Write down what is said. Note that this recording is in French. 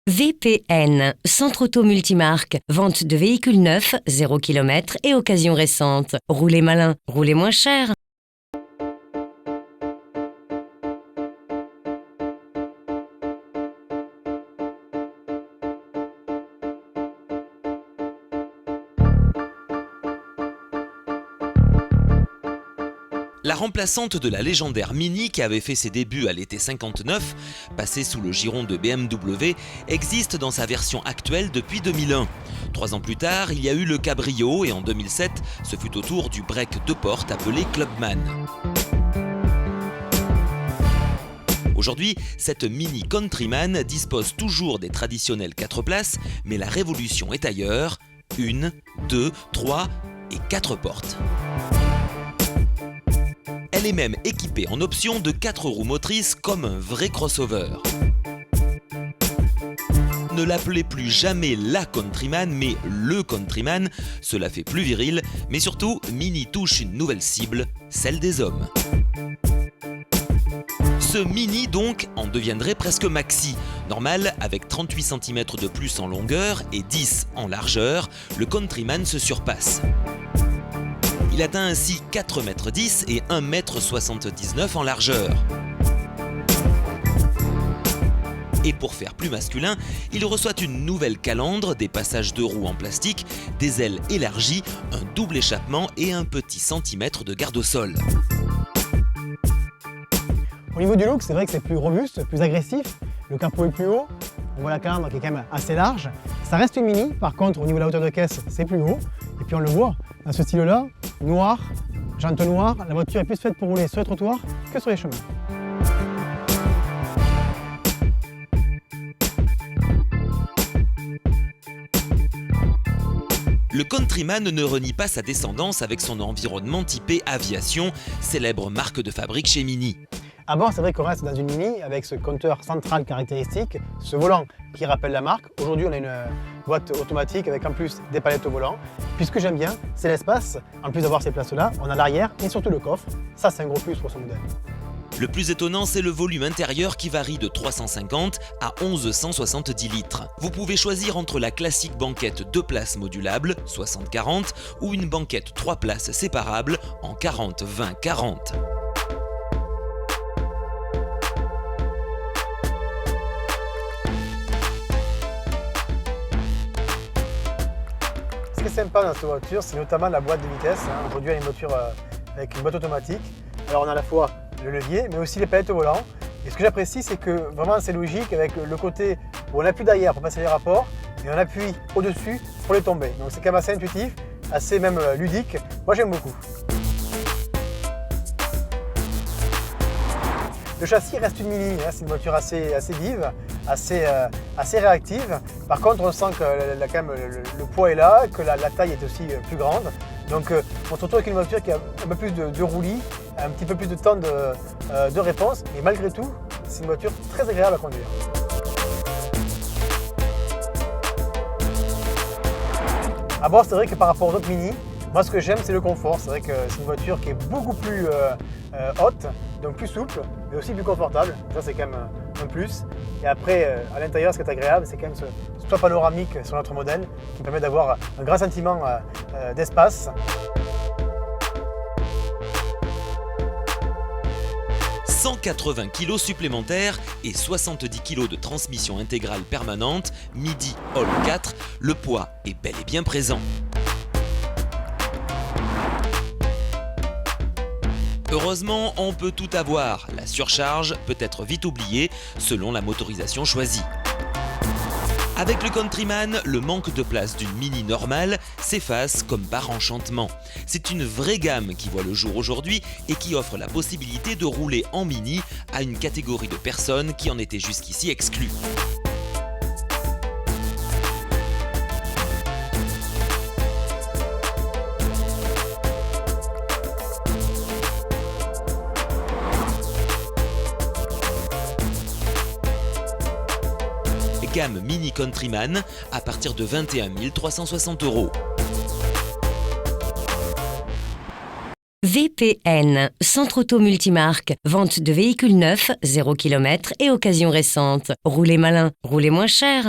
VPN, Centre Auto Multimarque, vente de véhicules neufs, 0 km et occasions récentes. Roulez malin, roulez moins cher. La remplaçante de la légendaire Mini qui avait fait ses débuts à l'été 59, passée sous le giron de BMW, existe dans sa version actuelle depuis 2001. 3 ans plus tard, il y a eu le Cabrio et en 2007, ce fut au tour du break 2 portes appelé Clubman. Aujourd'hui, cette Mini Countryman dispose toujours des traditionnels 4 places, mais la révolution est ailleurs. 1, 2, 3 et 4 portes. Elle est même équipée en option de 4 roues motrices comme un vrai crossover. Ne l'appelez plus jamais la Countryman, mais le Countryman, cela fait plus viril, mais surtout, Mini touche une nouvelle cible, celle des hommes. Ce Mini donc en deviendrait presque maxi. Normal, avec 38 cm de plus en longueur et 10 en largeur, le Countryman se surpasse. Il atteint ainsi 4,10 m et 1,79 m en largeur. Et pour faire plus masculin, il reçoit une nouvelle calandre, des passages de roues en plastique, des ailes élargies, un double échappement et un petit centimètre de garde au sol. Au niveau du look, c'est vrai que c'est plus robuste, plus agressif. Le capot est plus haut, on voit la calandre qui est quand même assez large. Ça reste une Mini, par contre au niveau de la hauteur de caisse, c'est plus haut. Et puis on le voit, dans ce style-là, noir, jantes noires, la voiture est plus faite pour rouler sur les trottoirs que sur les chemins. Le Countryman ne renie pas sa descendance avec son environnement typé aviation, célèbre marque de fabrique chez Mini. À bord, c'est vrai qu'on reste dans une Mini avec ce compteur central caractéristique, ce volant qui rappelle la marque. Aujourd'hui, on a une boîte automatique avec en plus des palettes au volant. Puis ce que j'aime bien, c'est l'espace. En plus d'avoir ces places-là, on a l'arrière et surtout le coffre. Ça, c'est un gros plus pour ce modèle. Le plus étonnant, c'est le volume intérieur qui varie de 350 à 1170 litres. Vous pouvez choisir entre la classique banquette 2 places modulable, 60-40, ou une banquette 3 places séparable en 40-20-40. Ce qui est sympa dans cette voiture, c'est notamment la boîte de vitesse. Aujourd'hui, elle est une voiture avec une boîte automatique. Alors on a à la fois le levier, mais aussi les palettes au volant. Et ce que j'apprécie, c'est que vraiment c'est logique avec le côté où on appuie derrière pour passer les rapports et on appuie au-dessus pour les tomber. Donc c'est quand même assez intuitif, assez même ludique. Moi j'aime beaucoup. Le châssis reste une Mini, c'est une voiture assez vive, assez réactive. Par contre, on sent que quand même, le poids est là, que la taille est aussi plus grande. Donc on se retrouve avec une voiture qui a un peu plus de roulis, un petit peu plus de temps de réponse. Mais malgré tout, c'est une voiture très agréable à conduire. À bord, c'est vrai que par rapport aux autres Mini, moi ce que j'aime c'est le confort. C'est vrai que c'est une voiture qui est beaucoup plus haute, donc plus souple, mais aussi plus confortable. Ça c'est quand même un plus. Et après, à l'intérieur, ce qui est agréable, c'est quand même ce toit panoramique sur notre modèle qui permet d'avoir un grand sentiment d'espace. 180 kg supplémentaires et 70 kg de transmission intégrale permanente, MIDI All 4, le poids est bel et bien présent. Heureusement, on peut tout avoir. La surcharge peut être vite oubliée selon la motorisation choisie. Avec le Countryman, le manque de place d'une Mini normale s'efface comme par enchantement. C'est une vraie gamme qui voit le jour aujourd'hui et qui offre la possibilité de rouler en Mini à une catégorie de personnes qui en étaient jusqu'ici exclues. Gamme Mini Countryman à partir de 21 360 €. VPN, Centre Auto Multimarque, vente de véhicules neufs, 0 km et occasion récente. Roulez malin, roulez moins cher.